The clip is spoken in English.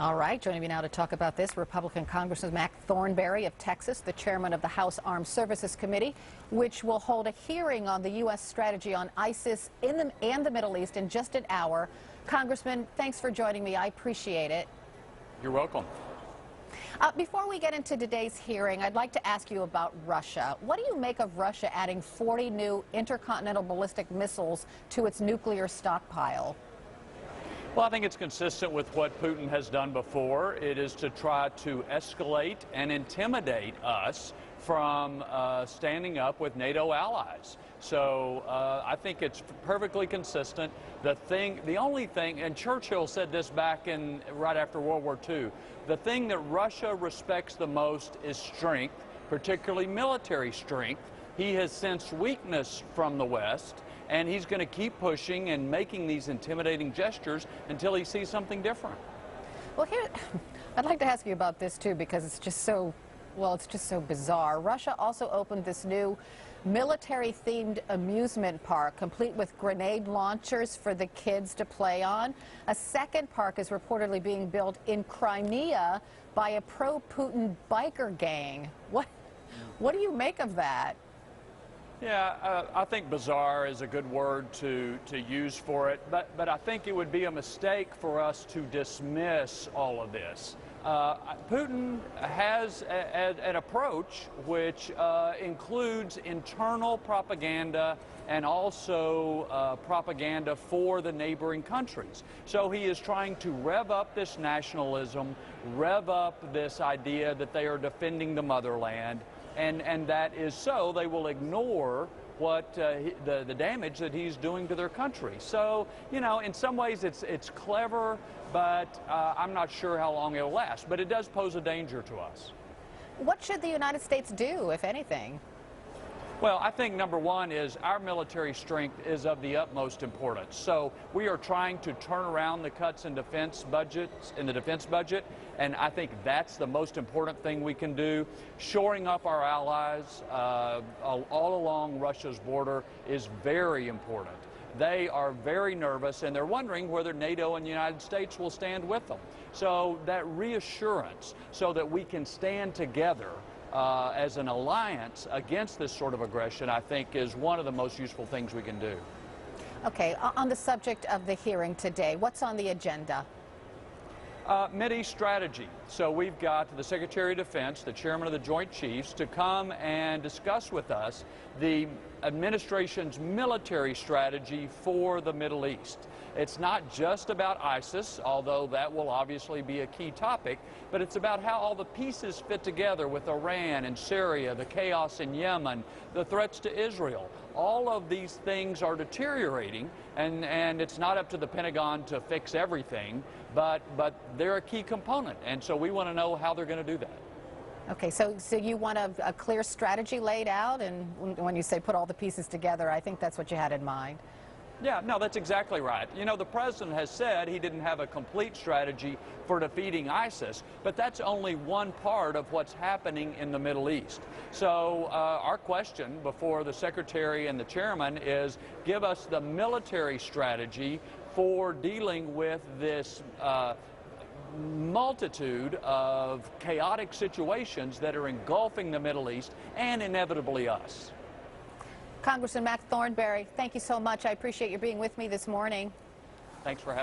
All right, joining me now to talk about this, Republican Congressman Mac Thornberry of Texas, the chairman of the House Armed Services Committee, which will hold a hearing on the U.S. strategy on ISIS and the Middle East in just an hour. Congressman, thanks for joining me. I appreciate it. You're welcome. Before we get into today's hearing, I'd like to ask you about Russia. What do you make of Russia adding 40 new intercontinental ballistic missiles to its nuclear stockpile? Well, I think it's consistent with what Putin has done before. It is to try to escalate and intimidate us from standing up with NATO allies. So I think it's perfectly consistent. The only thing, and Churchill said this back right after World War II, the thing that Russia respects the most is strength, particularly military strength. He has sensed weakness from the West, and he's going to keep pushing and making these intimidating gestures until he sees something different. Well, I'd like to ask you about this, too, because it's just so bizarre. Russia also opened this new military-themed amusement park, complete with grenade launchers for the kids to play on. A second park is reportedly being built in Crimea by a pro-Putin biker gang. What do you make of that? Yeah, I think bizarre is a good word to use for it, but I think it would be a mistake for us to dismiss all of this. Putin has an approach which includes internal propaganda and also propaganda for the neighboring countries. So he is trying to rev up this nationalism, rev up this idea that they are defending the motherland, and that is so they will ignore what the damage that he's doing to their country. So, you know, in some ways it's clever, but I'm not sure how long it'll last. But it does pose a danger to us. What should the United States do, if anything? Well, I think number one is our military strength is of the utmost importance. So we are trying to turn around the cuts in the defense budget, and I think that's the most important thing we can do. Shoring up our allies all along Russia's border is very important. They are very nervous, and they're wondering whether NATO and the United States will stand with them. So that reassurance so that we can stand together as an alliance against this sort of aggression, I think, is one of the most useful things we can do. Okay, on the subject of the hearing today, what's on the agenda? Mideast strategy. So we've got the Secretary of Defense, the Chairman of the Joint Chiefs, to come and discuss with us the administration's military strategy for the Middle East. It's not just about ISIS, although that will obviously be a key topic, but it's about how all the pieces fit together with Iran and Syria, the chaos in Yemen, the threats to Israel. All of these things are deteriorating, and it's not up to the Pentagon to fix everything, but they're a key component, and so we want to know how they're going to do that. Okay, so you want a clear strategy laid out, and when you say put all the pieces together, I think that's what you had in mind. Yeah, no, that's exactly right. You know, the president has said he didn't have a complete strategy for defeating ISIS, but that's only one part of what's happening in the Middle East. So our question before the secretary and the chairman is give us the military strategy for dealing with this multitude of chaotic situations that are engulfing the Middle East and inevitably us. Congressman Mac Thornberry, thank you so much. I appreciate you being with me this morning. Thanks for having me.